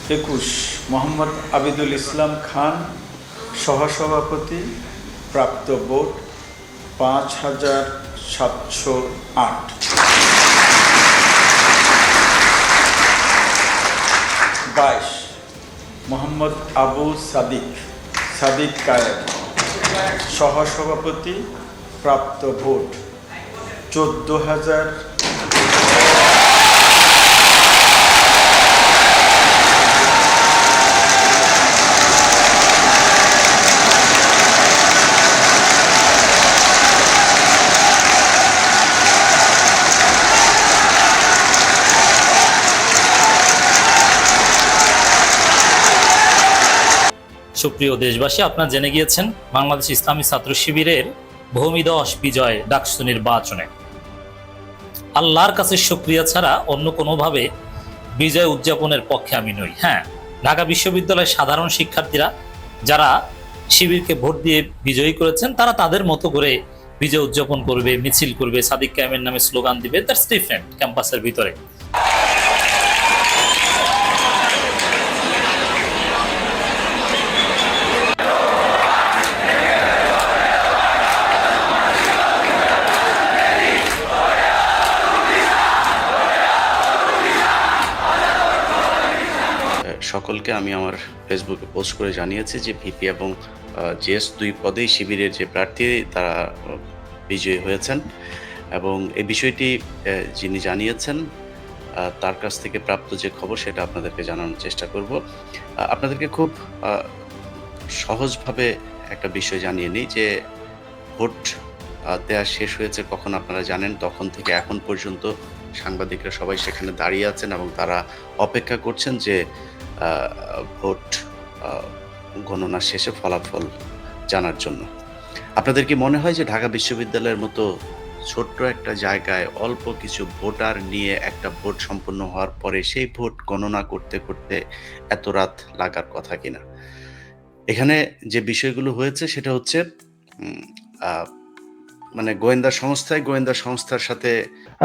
21 মোহাম্মদ আবিদুল ইসলাম খান সহসভাপতি, প্রাপ্ত ভোট 5708। 22 মোহাম্মদ আবু সাদিক কায়েম সহসভাপতি, প্রাপ্ত ভোট 14,000। সুপ্রিয় দেশবাসী, আপনারা জেনে গিয়েছেন বাংলাদেশ ইসলামী ছাত্র শিবিরের ভূমিধস বিজয় ডাকসু নির্বাচনে। আল্লাহর কাছে শুকরিয়া ছাড়া অন্য কোনোভাবে বিজয় উদযাপনের পক্ষে আমি নই। হ্যাঁ, ঢাকা বিশ্ববিদ্যালয়ের সাধারণ শিক্ষার্থীরা যারা শিবিরকে ভোট দিয়ে বিজয়ী করেছেন, তারা তাদের মতো করে বিজয় উদযাপন করবে, মিছিল করবে, সাদিক কায়েমের নামে স্লোগান দিবে। দ্যাটস ডিফারেন্ট ক্যাম্পাসের ভিতরে। সকলকে আমি আমার ফেসবুকে পোস্ট করে জানিয়েছি যে ভিপি এবং জিএস দুই পদেই শিবিরের যে প্রার্থী তারা বিজয়ী হয়েছেন, এবং এই বিষয়টি যিনি জানিয়েছেন তার কাছ থেকে প্রাপ্ত যে খবর সেটা আপনাদেরকে জানানোর চেষ্টা করব। আপনাদেরকে খুব সহজভাবে একটা বিষয় জানিয়ে নিই যে ভোট দেওয়া শেষ হয়েছে কখন আপনারা জানেন। তখন থেকে এখন পর্যন্ত সাংবাদিকরা সবাই সেখানে দাঁড়িয়ে আছেন এবং তারা অপেক্ষা করছেন যে ভোট গণনা শেষে ফলাফল জানার জন্য। আপনাদের কি মনে হয় যে ঢাকা বিশ্ববিদ্যালয়ের মতো ছোট্ট একটা জায়গায় অল্প কিছু ভোটার নিয়ে একটা ভোট সম্পন্ন হওয়ার পরে সেই ভোট গণনা করতে করতে এত রাত লাগার কথা কিনা? এখানে যে বিষয়গুলো হয়েছে সেটা হচ্ছে মানে গোয়েন্দা সংস্থার সাথে।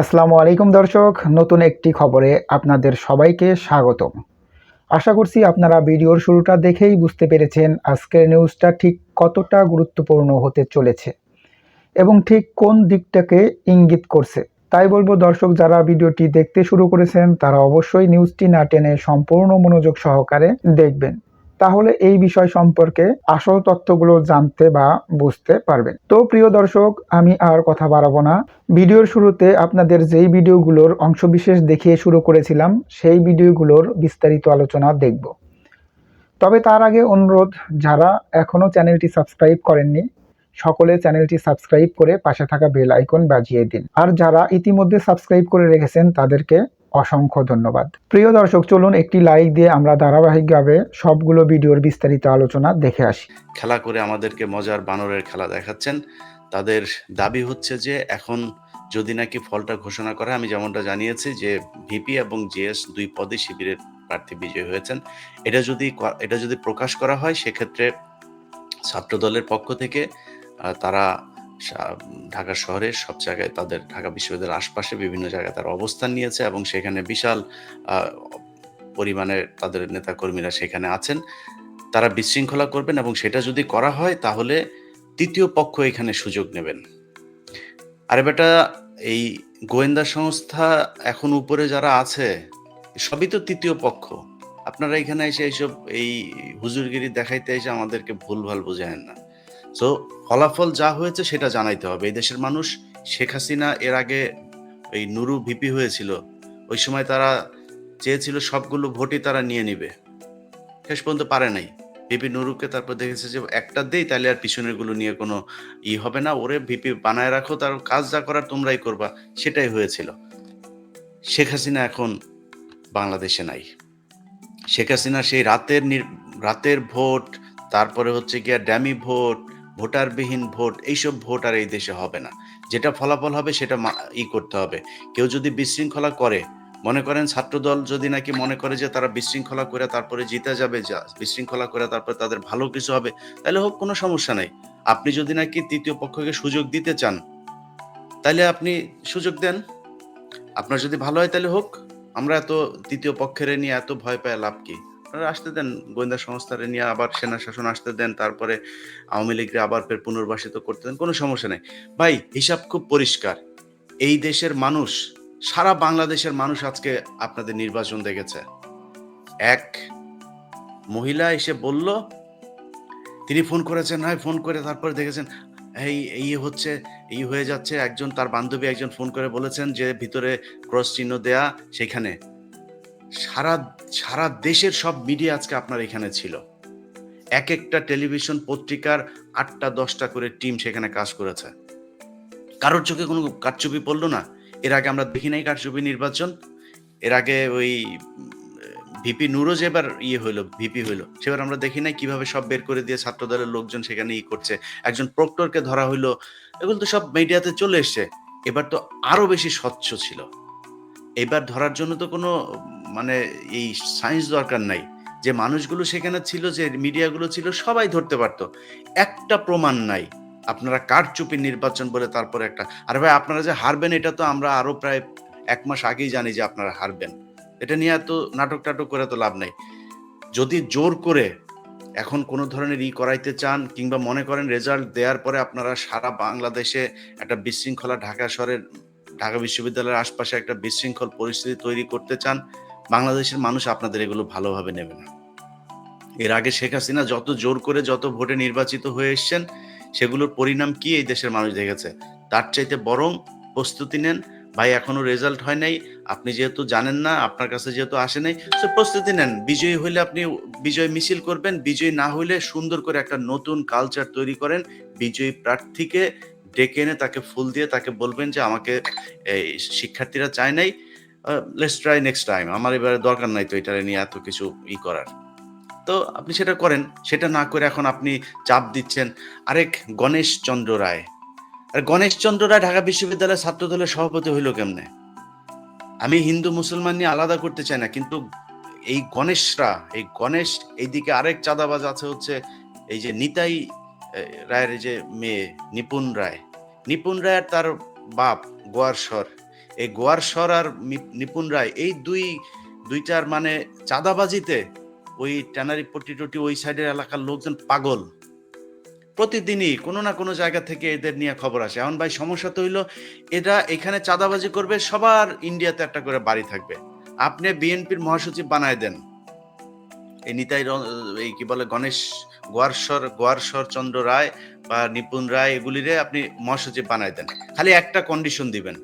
আসসালামু আলাইকুম দর্শক, নতুন একটি খবরে আপনাদের সবাইকে স্বাগতম। আশা করছি আপনারা ভিডিওর শুরুটা দেখেই বুঝতে পেরেছেন আজকের নিউজটা ঠিক কতটা গুরুত্বপূর্ণ হতে চলেছে এবং ঠিক কোন দিকটাকে ইঙ্গিত করছে। তাই বলবো দর্শক, যারা ভিডিওটি দেখতে শুরু করেছেন তারা অবশ্যই নিউজটি না টেনে সম্পূর্ণ মনোযোগ সহকারে দেখবেন, তাহলে এই বিষয় সম্পর্কে আসল তথ্যগুলো জানতে বা বুঝতে পারবেন। তো প্রিয় দর্শক, আমি আর কথা বাড়াবো না। ভিডিওর শুরুতে আপনাদের যেই ভিডিওগুলোর অংশবিশেষ দেখিয়ে শুরু করেছিলাম সেই ভিডিওগুলোর বিস্তারিত আলোচনা দেখব। তবে তার আগে অনুরোধ, যারা এখনো চ্যানেলটি সাবস্ক্রাইব করেননি সকলে চ্যানেলটি সাবস্ক্রাইব করে পাশে থাকা বেল আইকন বাজিয়ে দিন, আর যারা ইতিমধ্যে সাবস্ক্রাইব করে রেখেছেন তাদেরকে অসংখ্য ধন্যবাদ। প্রিয় দর্শক, চলুন একটি লাইক দিয়ে আমরা ধারাবাহিকভাবে সবগুলো ভিডিওর বিস্তারিত আলোচনা দেখে আসি। খেলা করে আমাদেরকে মজার বানরের খেলা দেখাচ্ছেন। তাদের দাবি হচ্ছে যে এখন যদি নাকি ফলটা ঘোষণা করা, আমি যেমনটা জানিয়েছি যে ভিপি এবং জিএস দুই পদে শিবিরের প্রার্থী বিজয়ী হয়েছেন, এটা যদি প্রকাশ করা হয় সেক্ষেত্রে ছাত্র দলের পক্ষ থেকে তারা ঢাকা শহরের সব জায়গায়, তাদের ঢাকা বিশ্ববিদ্যালয়ের আশপাশে বিভিন্ন জায়গায় তারা অবস্থান নিয়েছে এবং সেখানে বিশাল পরিমাণের তাদের নেতাকর্মীরা সেখানে আছেন। তারা বিশৃঙ্খলা করবেন এবং সেটা যদি করা হয় তাহলে তৃতীয় পক্ষ এখানে সুযোগ নেবেন। আরে বেটা, এই গোয়েন্দা সংস্থা এখন উপরে যারা আছে সবই তো তৃতীয় পক্ষ। আপনারা এখানে এসে এইসব এই হুজুরগিরি দেখাইতে এসে আমাদেরকে ভুলভাল বুঝায়েন না। সো ফলাফল যা হয়েছে সেটা জানাইতে হবে। এই দেশের মানুষ, শেখ হাসিনা এর আগে এই নুরু ভিপি হয়েছিল, ওই সময় তারা চেয়েছিল সবগুলো ভোটই তারা নিয়ে নিবে, শেষ পর্যন্ত পারে নাই। ভিপি নুরুকে তারপর দেখেছে যে একটা দেই তাহলে আর পিছনের গুলো নিয়ে কোনো হবে না, ওরে ভিপি বানায় রাখো, তার কাজ যা করার তোমরাই করবা, সেটাই হয়েছিল। শেখ হাসিনা এখন বাংলাদেশে নাই। শেখ হাসিনা সেই রাতের ভোট, তারপরে হচ্ছে গিয়া ড্যামি ভোট, ভোটারবিহীন ভোট, এইসব ভোট আর এই দেশে হবে না। যেটা ফলাফল হবে সেটা করতে হবে। কেউ যদি বিশৃঙ্খলা করে, মনে করেন ছাত্রদল যদি নাকি মনে করে যে তারা বিশৃঙ্খলা করে তারপরে জিতে যাবে, বিশৃঙ্খলা করে তারপরে তাদের ভালো কিছু হবে, তাহলে হোক, কোনো সমস্যা নাই। আপনি যদি নাকি তৃতীয় পক্ষকে সুযোগ দিতে চান তাহলে আপনি সুযোগ দেন। আপনার যদি ভালো হয় তাহলে হোক। আমরা এত তৃতীয় পক্ষের নিয়ে এত ভয় পায় লাভ কি? আপনারা আসতে দেন, গোয়েন্দা সংস্থারে নিয়ে আবার সেনা শাসন আসতে দেন, তারপরে আওয়ামী লীগকে আবার ফের পুনর্বাসিত করতে দেন, কোনো সমস্যা নেই ভাই। হিসাব খুব পরিষ্কার। এই দেশের মানুষ, সারা বাংলাদেশের মানুষ আজকে আপনাদের নির্বাচন দেখেছে। এক মহিলা এসে বলল, তিনি ফোন করেছেন, হয় ফোন করে তারপরে দেখেছেন এই হয়ে যাচ্ছে। একজন তার বান্ধবী একজন ফোন করে বলেছেন যে ভিতরে ক্রস চিহ্ন দেয়া, সেখানে সারা সারা দেশের সব মিডিয়া আজকে আপনার এখানে ছিল। এক একটা টেলিভিশন পত্রিকার 8টা 10টা করে টিম সেখানে কাজ করেছে। কারোর চোখে কোনো কারচুপি পড়লো না। এর আগে আমরা দেখি নাই কারচুপি নির্বাচন। এর আগে ওই ভিপি নুরো যেবার ভিপি হইলো, সেবার আমরা দেখি নাই কিভাবে সব বের করে দিয়ে ছাত্র দলের লোকজন সেখানে করছে। একজন প্রক্টরকে ধরা হইলো, এগুলো তো সব মিডিয়াতে চলে এসছে। এবার তো আরো বেশি স্বচ্ছ ছিল। এবার ধরার জন্য তো কোনো মানে এই সায়েন্স দরকার নাই। যে মানুষগুলো সেখানে ছিল, যে মিডিয়াগুলো ছিল, সবাই ধরতে পারতো। একটা প্রমাণ নাই। আপনারা কারচুপি নির্বাচন বলে তারপরে একটা, আরে ভাই আপনারা যে হারবেন এটা তো আমরা আরো প্রায় 1 মাস আগেই জানি যে আপনারা হারবেন। এটা নিয়ে এত নাটক টাটক করে তো লাভ নাই। যদি জোর করে এখন কোনো ধরনের করাইতে চান, কিংবা মনে করেন রেজাল্ট দেওয়ার পরে আপনারা সারা বাংলাদেশে একটা বিশৃঙ্খলা, ঢাকা বিশ্ববিদ্যালয়ের আশপাশে একটা বিশৃঙ্খল পরিস্থিতি তৈরি করতে চান, বাংলাদেশের মানুষ আপনাদের এগুলো ভালোভাবে নেবে না। এর আগে শেখ হাসিনা যত জোর করে যত ভোটে নির্বাচিত হয়ে এসছেন, সেগুলোর পরিণাম কি এই দেশের মানুষ দেখেছে। তার চাইতে বরং প্রস্তুতি নেন ভাই। এখনো রেজাল্ট হয় নাই, আপনি যেহেতু জানেন না, আপনার কাছে যেহেতু আসে নাই, সে প্রস্তুতি নেন। বিজয়ী হইলে আপনি বিজয় মিছিল করবেন, বিজয়ী না হইলে সুন্দর করে একটা নতুন কালচার তৈরি করেন। বিজয়ী প্রার্থীকে ডেকে এনে তাকে ফুল দিয়ে তাকে বলবেন যে আমাকে এই শিক্ষার্থীরা চায় নাই, লেটস ট্রাই নেক্সট টাইম, আমার এবারে দরকার নাই তো এটা নিয়ে এত কিছু করার। তো আপনি সেটা করেন। সেটা না করে এখন আপনি চাপ দিচ্ছেন আরেক গণেশ চন্দ্র রায়। আর গণেশ চন্দ্র রায় ঢাকা বিশ্ববিদ্যালয়ের ছাত্র দলের সভাপতি হইল কেমনে? আমি হিন্দু মুসলমান নিয়ে আলাদা করতে চাই না, কিন্তু এই গণেশ এইদিকে আরেক চাঁদাবাজ আছে, হচ্ছে এই যে নিতাই রায়ের যে মেয়ে নিপুণ রায় আর তার বাপ গোয়ারশর। এই গোয়ারশর আর নিপুণ রায়, এই দুইটার মানে চাঁদাবাজিতে ওই ট্যানারি পট্টি টটি ওই সাইডের এলাকার লোকজন পাগল। প্রতিদিনই কোনো না কোনো জায়গা থেকে এদের নিয়ে খবর আসে। এখন ভাই সমস্যা তো হইলো, এরা এখানে চাঁদাবাজি করবে, সবার ইন্ডিয়াতে একটা করে বাড়ি থাকবে। আপনি বিএনপির মহাসচিব বানায় দেন এই এই কি বলে গণেশ গোয়ারশর চন্দ্র রায় বা নিপুণ রায়, এগুলিরে আপনি মহাসচিব বানায় দেন। খালি একটা কন্ডিশন দিবেন,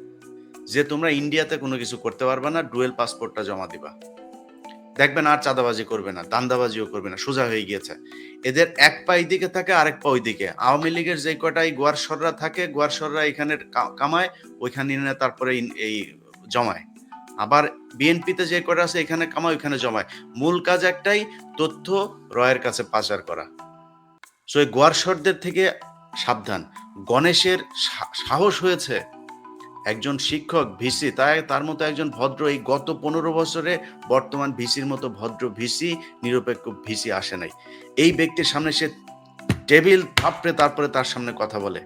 যে তোমরা ইন্ডিয়াতে কোনো কিছু করতে পারবে না, ডুয়েল পাসপোর্টটা জমা দিবা। দেখবেন আর চাঁদাবাজি করবে না, দান্দাবাজিও করবে না, সোজা হয়ে গিয়েছে। এদের এক পা এইদিকে থাকে, আরেক পা ওইদিকে। আওয়ামী লীগের যে কটাই গোয়ারশররা থাকে, গোয়ারশররা এখানে কামায়, ওইখানে নিয়ে তারপরে এই জমায়। আবার বিএনপিতে যে কটা আছে এখানে কামায়, ওইখানে জমায়। মূল কাজ একটাই, তথ্য রয়ের কাছে পাচার করা। সো এই গোয়ারশরদের থেকে সাবধান। গণেশের সাহস হয়েছে, একজন শিক্ষক ভিসি, তার মতো একজন ভদ্র, এই গত 15 বছরে বর্তমান ভিসির মতো ভদ্র ভিসি, নিরপেক্ষ ভিসি আসে নাই। এই ব্যক্তির সামনে সে টেবিল থাপড়ে তারপরে তার সামনে কথা বলে।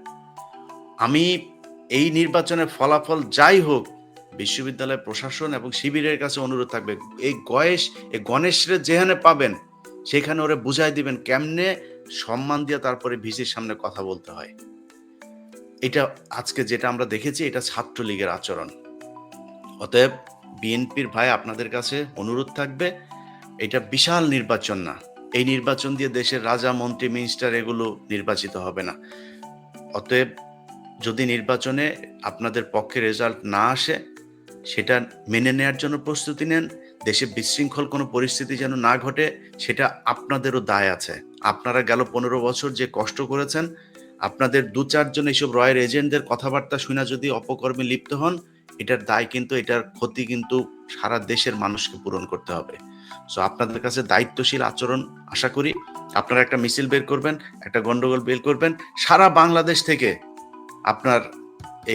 আমি এই নির্বাচনের ফলাফল যাই হোক, বিশ্ববিদ্যালয় প্রশাসন এবং শিবিরের কাছে অনুরোধ থাকবে, এই গণেশরে যেখানে পাবেন সেখানে ওরে বুঝাই দিবেন কেমনে সম্মান দিয়ে তারপরে ভিসির সামনে কথা বলতে হয়। এটা আজকে যেটা আমরা দেখেছি, এটা ছাত্রলীগের আচরণ। অতএব বিএনপির ভাই আপনাদের কাছে অনুরোধ থাকবে, এটা বিশাল নির্বাচন না। এই নির্বাচন দিয়ে দেশের রাজা, মন্ত্রী, মিনিস্টার এগুলো নির্বাচিত হবে না। অতএব যদি নির্বাচনে আপনাদের পক্ষে রেজাল্ট না আসে, সেটা মেনে নেয়ার জন্য প্রস্তুতি নেন। দেশে বিশৃঙ্খল কোনো পরিস্থিতি যেন না ঘটে, সেটা আপনাদেরও দায় আছে। আপনারা গেল 15 বছর যে কষ্ট করেছেন, আপনাদের 2-4 জন এইসব রয়ের এজেন্টদের কথাবার্তা শুনে যদি অপকর্মে লিপ্ত হন, এটার দায় কিন্তু, এটার ক্ষতি কিন্তু সারা দেশের মানুষকে পূরণ করতে হবে। সো আপনাদের কাছে দায়িত্বশীল আচরণ আশা করি। আপনারা একটা মিছিল বের করবেন, একটা গন্ডগোল বের করবেন। সারা বাংলাদেশ থেকে আপনার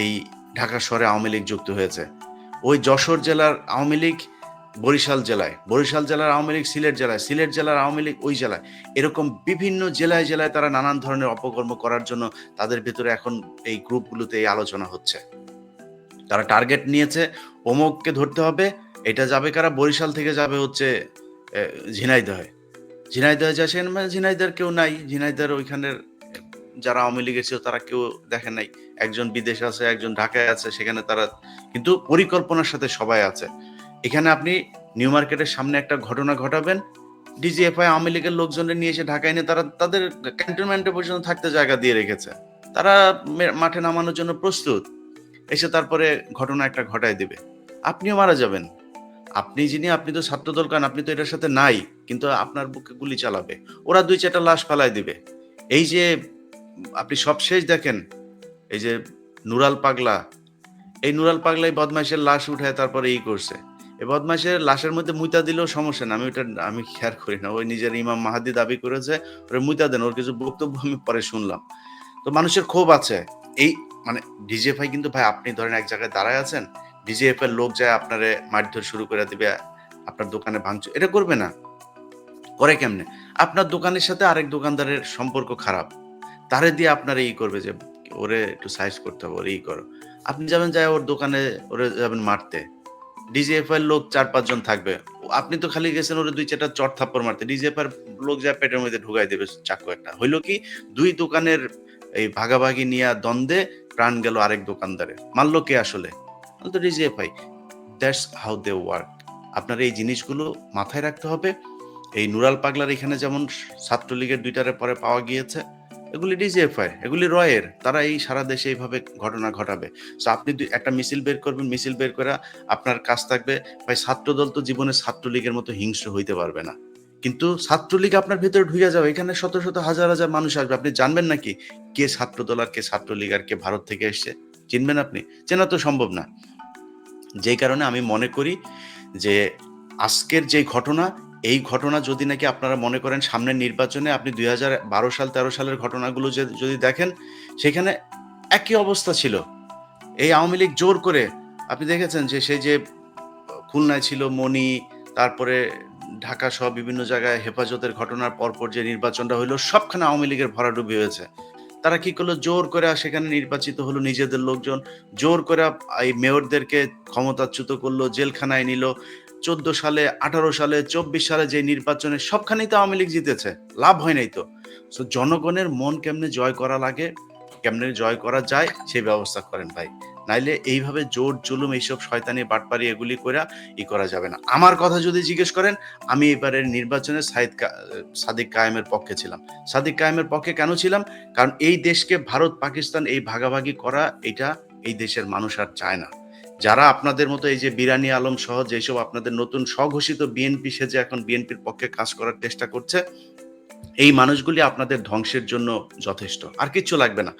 এই ঢাকা শহরে আওয়ামী লীগ যুক্ত হয়েছে। ওই যশোর জেলার আওয়ামী লীগ বরিশাল জেলায়, বরিশাল জেলার আওয়ামী লীগ সিলেট জেলায়, সিলেট জেলার আওয়ামী লীগ ওই জেলায়, এরকম বিভিন্ন জেলায় জেলায় তারা নানান ধরনের অপকর্ম করার জন্য তাদের ভিতরে এখন এই গ্রুপগুলোতে এই আলোচনা হচ্ছে। তারা টার্গেট নিয়েছে, অমুককে ধরতে হবে। এটা যাবে কারা? বরিশাল থেকে যাবে হচ্ছে ঝিনাইদহে যায়, সেখানে মানে ঝিনাইদহের কেউ নাই, ঝিনাইদহের ওইখানের যারা আওয়ামী লীগের ছিল তারা কেউ দেখে নাই, একজন বিদেশে আছে, একজন ঢাকায় আছে, সেখানে তারা কিন্তু পরিকল্পনার সাথে সবাই আছে। এখানে আপনি নিউ মার্কেটের সামনে একটা ঘটনা ঘটাবেন, ডিজিএফআই আওয়ামী লীগের লোকজনের নিয়ে এসে ঢাকায় নিয়ে তারা তাদের ক্যান্টনমেন্টে পর্যন্ত থাকতে জায়গা দিয়ে রেখেছে, তারা মাঠে নামানোর জন্য প্রস্তুত, এসে তারপরে ঘটনা একটা ঘটায় দিবে, আপনিও মারা যাবেন। আপনি তো ছাত্রদল করেন, আপনি তো এটার সাথে নাই, কিন্তু আপনার বুকে গুলি চালাবে, ওরা 2-4টা লাশ ফালায় দিবে। এই যে আপনি সব শেষ দেখেন, এই যে নুরাল পাগলা, এই নুরাল পাগলাই বদমাইশের লাশ উঠায় তারপরে করছে, এই বদমাইশের লাশের মধ্যে মুইতা দিলেও সমস্যা না, আমি খেয়াল করি না, ওই নিজের ইমাম মাহাদি দাবি করেছে ওরা মুইতা দেন, ওর কিছু বক্তব্য আমি পরে শুনলাম। তো মানুষের ক্ষোভ আছে, এই মানে ডিজিএফআই কিন্তু ভাই, আপনি ধরেন এক জায়গায় দাঁড়ায় আছেন, ডিজিএফআই এর লোক যায় আপনারে মারধর শুরু করে দিবে, আপনার দোকানে ভাঙচুর, এটা করবে না, করে কেমনে? আপনার দোকানের সাথে আরেক দোকানদারের সম্পর্ক খারাপ, তারে দিয়ে আপনারা করবে যে ওরে একটু সাইজ করতে হবে, ওরে করো, আপনি যাবেন যায় ওর দোকানে, ওরে যাবেন মারতে, ডিজিএফআই এর লোক 4-5 জন থাকবে, আপনি তো খালি গেছেন ওরে 2-4টা চট থাপ্পড় মারতে, ডিজিএফআই এর লোক যায় পেটের মধ্যে ঢুকাই দেবে চাকু একটা, হইলো কি 2 দোকানের এই ভাগাভাগি নিয়ে দ্বন্দ্বে প্রাণ গেল আরেক দোকানদারে, মারলো কে আসলে? তো DGFI. That's how they work. আপনার এই জিনিসগুলো মাথায় রাখতে হবে। এই নুরাল পাগলার এখানে যেমন ছাত্রলীগের 2টারে পরে পাওয়া গিয়েছে, এগুলি ডিজিএফআই, এগুলি রয়ের, তারা এই সারা দেশে এইভাবে ঘটনা ঘটাবে। সো আপনি একটা মিছিল বের করবেন, মিছিল বের করে আপনার কাজ থাকবে, ভাই ছাত্রদল তো জীবনে ছাত্রলীগের মতো হিংস্র হইতে পারবে না, কিন্তু ছাত্রলীগ আপনার ভেতরে ঢুকে যাবে, এখানে শত শত হাজার হাজার মানুষ আসবে, আপনি জানবেন নাকি কে ছাত্রদল আর কে ছাত্রলীগ আর কে ভারত থেকে এসছে? চিনবেন আপনি? চেনা তো সম্ভব না। যেই কারণে আমি মনে করি যে আজকের যে ঘটনা, এই ঘটনা যদি নাকি আপনারা মনে করেন সামনের নির্বাচনে আপনি 2012 সাল 13 সালের ঘটনাগুলো যদি দেখেন, সেখানে একই অবস্থা ছিল। এই আওয়ামী লীগ জোর করে, আপনি দেখেছেন যে সেই যে খুলনায় ছিল মনি, তারপরে ঢাকা সহ বিভিন্ন জায়গায় হেফাজতের ঘটনার পরপর যে নির্বাচনটা হইলো, সবখানে আওয়ামী লীগের ভরাডুবি হয়েছে। তারা কি করলো? জোর করে সেখানে নির্বাচিত হলো নিজেদের লোকজন, জোর করে এই মেয়রদেরকে ক্ষমতাচ্যুত করলো, জেলখানায় নিল। 14 সালে, 18 সালে, 24 সালে যে নির্বাচনে সবখানেই তো আওয়ামী লীগ জিতেছে, লাভ হয় নাই তো। সো জনগণের মন কেমনে জয় করা লাগে, কেমনে জয় করা যায় সেই ব্যবস্থা করেন ভাই, নাইলে এইভাবে জোর জুলুম এইসব শয়তানি বাটপারি এগুলি করে করা যাবে না। আমার কথা যদি জিজ্ঞেস করেন, আমি এবারের নির্বাচনে সাদিক কায়েমের পক্ষে ছিলাম। সাদিক কায়েমের পক্ষে কেন ছিলাম? কারণ এই দেশকে ভারত পাকিস্তান এই ভাগাভাগি করা, এটা এই দেশের মানুষ আর চায় না। যারা আপনাদের মতো এই যে বিরানি আলম সহ যেসব আপনাদের নতুন স্বঘোষিত বিএনপি সেজে এখন বিএনপির পক্ষে কাজ করার চেষ্টা করছে, এই মানুষগুলি আপনাদের ধ্বংসের জন্য যথেষ্ট, আর কিচ্ছু লাগবে না।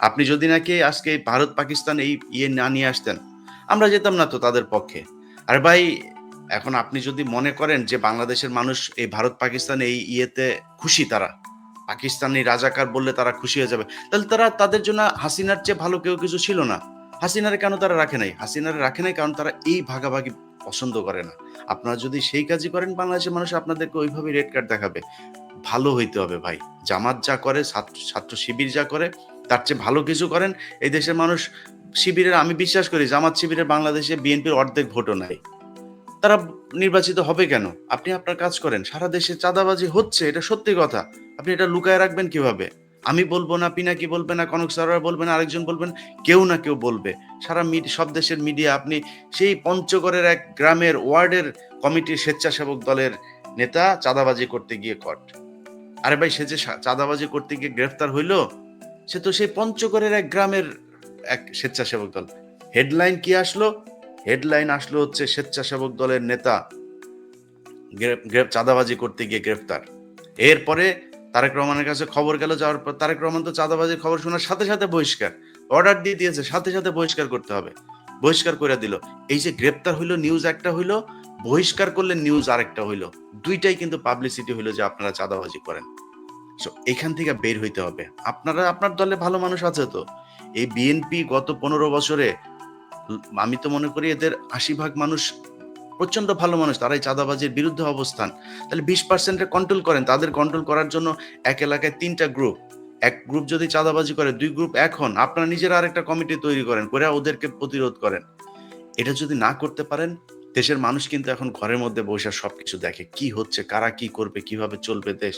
আপনি যদি নাকি আজকে ভারত পাকিস্তান এই না নিয়ে আসতেন, আমরা যেতাম না তো তাদের পক্ষে। আর ভাই, এখন আপনি যদি মনে করেন যে বাংলাদেশের মানুষ এই ভারত পাকিস্তান এই খুশি, তারা পাকিস্তানি রাজাকার বললে তারা খুশি হয়ে যাবে, তাহলে তাদের জন্য হাসিনার চেয়ে ভালো কেউ কিছু ছিল না। হাসিনারে কেন তারা রাখে নাই? হাসিনারে রাখে নাই কারণ তারা এই ভাগাভাগি পছন্দ করে না। আপনারা যদি সেই কাজই করেন, বাংলাদেশের মানুষ আপনাদেরকে ওইভাবে রেড কার্ড দেখাবে। ভালো হইতে হবে ভাই। জামাত যা করে, ছাত্র শিবির যা করে, তার চেয়ে ভালো কিছু করেন। এই দেশের মানুষ শিবিরের, আমি বিশ্বাস করি জামাত শিবিরের বাংলাদেশে বিএনপির অর্ধেক ভোটও নাই, তারা নির্বাচিত হবে কেন? আপনি আপনার কাজ করেন। সারা দেশে চাঁদাবাজি হচ্ছে, এটা সত্যি কথা, আপনি এটা লুকায় রাখবেন কিভাবে? আমি বলবো না, পিনাকি বলবে না, কনক সরোয়ার বলবেন, আরেকজন বলবেন, কেউ না কেউ বলবে। সারা সব দেশের মিডিয়া, আপনি সেই পঞ্চগড়ের এক গ্রামের ওয়ার্ডের কমিটির স্বেচ্ছাসেবক দলের নেতা চাঁদাবাজি করতে গিয়ে কট। আরে ভাই, সে যে চাঁদাবাজি করতে গিয়ে গ্রেফতার হইল, সে তো সেই পঞ্চগড়ের এক গ্রামের এক স্বেচ্ছাসেবক দল। হেডলাইন কি আসলো? হেডলাইন আসলো হচ্ছে স্বেচ্ছাসেবক দলের নেতা চাঁদাবাজি করতে গিয়ে গ্রেফতার। এরপরে তারেক রহমানের কাছে খবর গেল, যাওয়ার পর তারেক রহমান তো চাঁদাবাজির খবর শোনার সাথে সাথে বহিষ্কার অর্ডার দিয়ে দিয়েছে, সাথে সাথে বহিষ্কার করতে হবে, বহিষ্কার করে দিল। এই যে গ্রেফতার হইলো, নিউজ একটা হইলো, বহিষ্কার করলে নিউজ আরেকটা হইলো, দুইটাই কিন্তু পাবলিসিটি হইলো যে আপনারা চাঁদাবাজি করেন। সো এখান থেকে বের হইতে হবে। আপনার দলে ভালো মানুষ আছে তো। এই বিএনপি গত 15 বছরে, আমি তো মনে করি এদের 80% মানুষ প্রচন্ড ভালো মানুষ, তারাই চাঁদাবাজির বিরুদ্ধে অবস্থান। তাহলে 20% কন্ট্রোল করেন। তাদের কন্ট্রোল করার জন্য এক এলাকায় 3টা গ্রুপ, এক গ্রুপ যদি চাঁদাবাজি করে, 2 গ্রুপ এখন আপনারা নিজেরা আরেকটা কমিটি তৈরি করেন, করে ওদেরকে প্রতিরোধ করেন। এটা যদি না করতে পারেন, দেশের মানুষ কিন্তু এখন ঘরের মধ্যে বসে সবকিছু দেখে, কি হচ্ছে, কারা কি করবে, কিভাবে চলবে দেশ।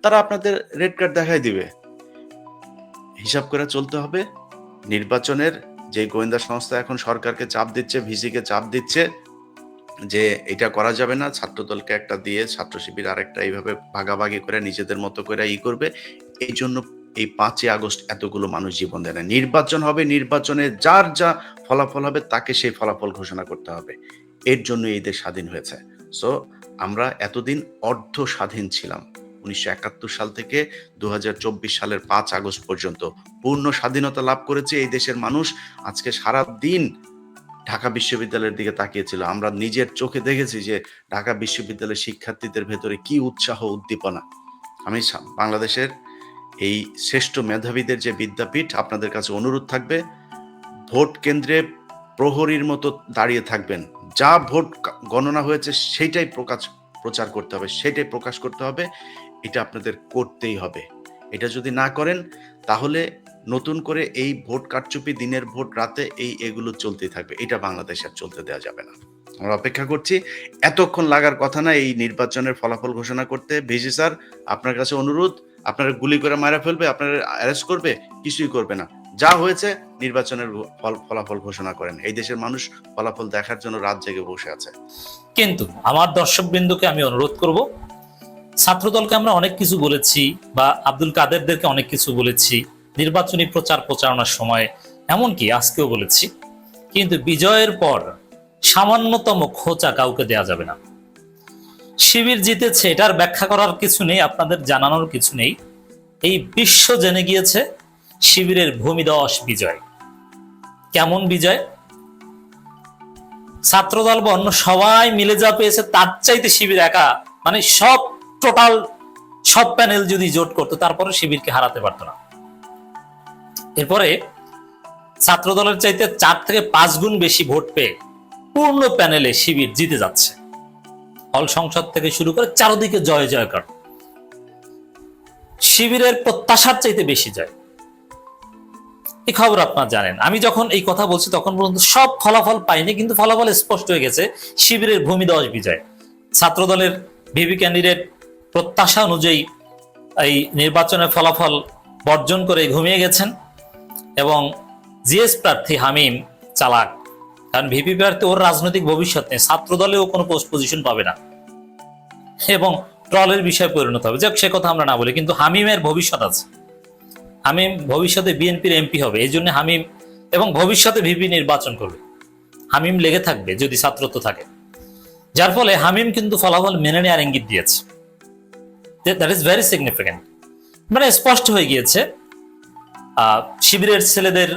তারা আপনাদের রেড কার্ড দেখাই দিবে। হিসাব করে চলতে হবে। নির্বাচনের যে গোয়েন্দা সংস্থা এখন সরকারকে চাপ দিচ্ছে, ভিসিকে চাপ দিচ্ছে যে এটা করা যাবে না, ছাত্রদলকে একটা দিয়ে ছাত্র শিবির আরেকটা, এইভাবে ভাগাভাগি করে নিজেদের মতো করে করবে। এই জন্য এই 5ই আগস্ট এতগুলো মানুষ জীবন দেয় না। নির্বাচন হবে, নির্বাচনে যার যা ফলাফল হবে তাকে সেই ফলাফল ঘোষণা করতে হবে। এর জন্য এই দেশ স্বাধীন হয়েছে। সো আমরা এতদিন অর্ধ স্বাধীন ছিলাম। 1971 সাল থেকে 2024 সালের 5 আগস্ট পর্যন্ত পূর্ণ স্বাধীনতা লাভ করেছে এই দেশের মানুষ। আজকে সারা দিন ঢাকা বিশ্ববিদ্যালয়ের দিকে তাকিয়েছিল। আমরা নিজের চোখে দেখেছি যে ঢাকা বিশ্ববিদ্যালয়ের শিক্ষার্থীদের ভেতরে কি উৎসাহ, উদ্দীপনা। আমি বাংলাদেশের এই শ্রেষ্ঠ মেধাবীদের যে বিদ্যাপীঠ, আপনাদের কাছে অনুরোধ থাকবে, ভোট কেন্দ্রে প্রহরীর মতো দাঁড়িয়ে থাকবেন। যা ভোট গণনা হয়েছে সেইটাই প্রচার করতে হবে, সেটাই প্রকাশ করতে হবে। এটা আপনাদের করতেই হবে। এটা যদি না করেন তাহলে নতুন করে এই ভোট কারচুপি, দিনের ভোট রাতে এগুলো চলতেই থাকবে। এটা বাংলাদেশে আর চলতে দেওয়া যাবে না। আমরা অপেক্ষা করছি। এতক্ষণ লাগার কথা না এই নির্বাচনের ফলাফল ঘোষণা করতে। ভিসি স্যার, আপনার কাছে অনুরোধ, আপনারা গুলি করে মারা ফেলবে, আপনারা অ্যারেস্ট করবে, কিছুই করবে না। যা হয়েছে নির্বাচনের ফলাফল ঘোষণা করেন। এই দেশের মানুষ ফলাফল দেখার জন্য রাত জেগে বসে আছে। কিন্তু আমার দর্শকবৃন্দকে আমি অনুরোধ করব, ছাত্রদলকে আমরা অনেক কিছু বলেছি বা আব্দুল কাদেরদেরকে অনেক কিছু বলেছি নির্বাচনী প্রচারণার সময়, এমনকি আজকেও বলেছি, কিন্তু বিজয়ের পর সামান্যতম খোঁচা কাউকে দেয়া যাবে না। শিবির জিতেছে এটার ব্যাখ্যা করার কিছু নেই, আপনাদের জানানোর কিছু নেই। এই বিশ্ব জেনে গিয়েছে শিবিরের ভূমিধস বিজয়। কেমন বিজয়? ছাত্রদল বা অন্য সবাই মিলে যা পেয়েছে তার চাইতে শিবির একা, মানে সব প্যানেল যদি জোট করতো তারপরে শিবিরকে হারাতে পারতো না। এরপরে ছাত্রদলের চাইতে 4 থেকে 5 গুণ বেশি ভোট পেয়ে পূর্ণ প্যানেলে শিবির জিতে যাচ্ছে। হল সংসদ থেকে শুরু করে চারদিকে জয় জয়কার। শিবিরের প্রত্যাশার চাইতে বেশি যায়। এই খবর আপনারা জানেন। আমি যখন এই কথা বলছি তখন পর্যন্ত সব ফলাফল পাইনি, কিন্তু ফলাফল স্পষ্ট হয়ে গেছে শিবিরের ভূমিধস বিজয়। ছাত্রদলের ভিপি ক্যান্ডিডেট প্রত্যাশা অনুযায়ী এই নির্বাচনের ফলাফল বর্জন করে ঘুমিয়ে গেছেন এবং জিএস প্রার্থী হামিম চালাক, কারণ ভিপি প্রার্থী ওর রাজনৈতিক ভবিষ্যৎ নেই, ছাত্রদলেও কোনো পোস্ট পজিশন পাবে না এবং ট্রলের বিষয়ে পরিণত হবে। যাক, সে কথা আমরা না বলি, কিন্তু হামিমের ভবিষ্যৎ আছে। হামিম ভবিষ্যতে বিএনপির এমপি হবে, এই জন্য হামিম, এবং ভবিষ্যতে ভিপি নির্বাচন করবে। হামিম লেগে থাকবে যদি ছাত্রত্ব থাকে, যার ফলে হামিম কিন্তু ফলাফল মেনে নেওয়ার ইঙ্গিত দিয়েছে। That is very significant. মানে স্পষ্ট হয়ে গিয়েছে শিবিরের ছেলেদের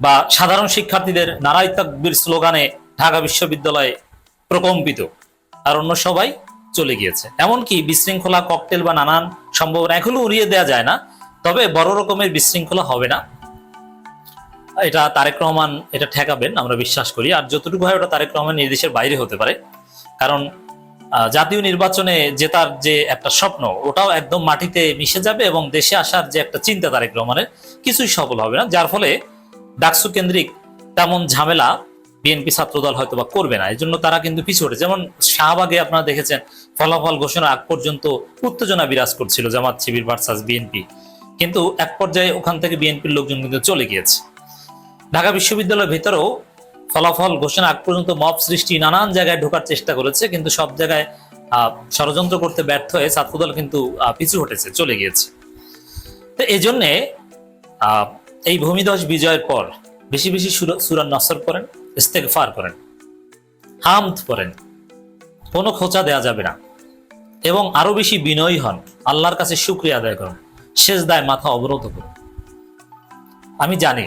বা সাধারণ শিক্ষার্থীদের নারায়ে তাকবীর স্লোগানে ঢাকা বিশ্ববিদ্যালয় প্রকম্পিত, আর অন্য সবাই চলে গিয়েছে। এমনকি বিশৃঙ্খলা, ককটেল বা নানান সম্ভাবনা এখনো উড়িয়ে দেওয়া যায় না, তবে বড় রকমের বিশৃঙ্খলা হবে না। এটা তারেক রহমান এটা ঠেকাবেন আমরা বিশ্বাস করি। আর যতটুকু হয় ওটা তারেক রহমান নির্দেশের বাইরে হতে পারে, কারণ জাতীয় নির্বাচনে জেতার যে একটা স্বপ্ন ওটাও একদম মাটিতে মিশে যাবে এবং দেশে আসার যে একটা চিন্তা তারেক রহমানের কিছুই সফল হবে না। যার ফলে ডাকসু কেন্দ্রিক তেমন ঝামেলা বিএনপি ছাত্রদল হয়তো বা করবে না, এই জন্য তারা কিন্তু পিছু ওঠে। যেমন শাহবাগে আপনারা দেখেছেন ফলাফল ঘোষণার আগ পর্যন্ত উত্তেজনা বিরাজ করছিল জামাত শিবির ভার্সাস বিএনপি, কিন্তু এক পর্যায়ে ওখান থেকে বিএনপির লোকজন কিন্তু চলে গিয়েছে। ঢাকা বিশ্ববিদ্যালয়ের ভেতরেও ফলাফল ঘোষণা আগ পর্যন্ত মব সৃষ্টি, নানান জায়গায় ঢোকার চেষ্টা করেছে, কিন্তু সব জায়গায় ষড়যন্ত্র করতে ব্যর্থ হয়ে ছাত্রদল কিন্তু পিছু হটেছে, চলে গিয়েছে। তো এই জন্যে এই ভূমিধস বিজয়ের পর বেশি বেশি সূরা নসর করেন, ইস্তেগফার করেন, হামদ করেন, কোনো খোঁচা দেয়া যাবে না, এবং আরো বেশি বিনয়ী হন, আল্লাহর কাছে শুকরিয়া আদায় করুন, সেজদায় মাথা অবরত করুন। আমি জানি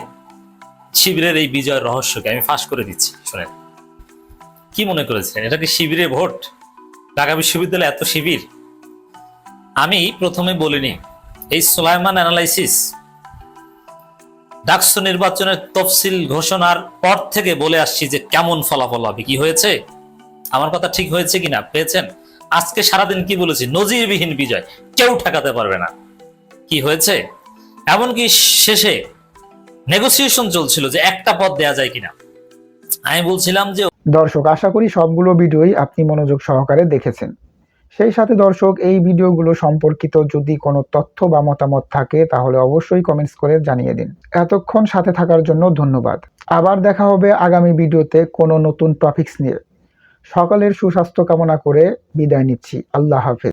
শিবিরের এই বিজয়ের রহস্যকে আমি ফাঁস করে দিচ্ছি, শোনেন। কি মনে করেছিলেন এটা কি শিবিরের ভোট? ঢাকা বিশ্ববিদ্যালয়ে এত শিবির? আমি প্রথমে বলিনি, এই সুলাইমান অ্যানালাইসিস ডাকসু নির্বাচনের তফসিল ঘোষণার পর থেকে বলে আসছি যে কেমন ফলাফল হবে, কি হয়েছে, আমার কথা ঠিক হয়েছে কিনা, পেয়েছেন? আজকে সারাদিন কি বলেছি? নজিরবিহীন বিজয়, কেউ ঠেকাতে পারবে না। কি হয়েছে? এমনকি শেষে নেগোসিয়েশন চলছিল যে একটা পদ দেয়া যায় কিনা। আমি বলছিলাম যে দর্শক, আশা করি সবগুলো ভিডিওই আপনি মনোযোগ সহকারে দেখেছেন। সেই সাথে দর্শক, এই ভিডিওগুলো সম্পর্কিত যদি কোনো তথ্য বা মতামত থাকে তাহলে অবশ্যই কমেন্টস করে জানিয়ে দিন। এতক্ষণ সাথে থাকার জন্য ধন্যবাদ। আবার দেখা হবে আগামী ভিডিওতে কোনো নতুন টপিকস নিয়ে। সকলের সুস্বাস্থ্য কামনা করে বিদায় নিচ্ছি। আল্লাহ হাফেজ।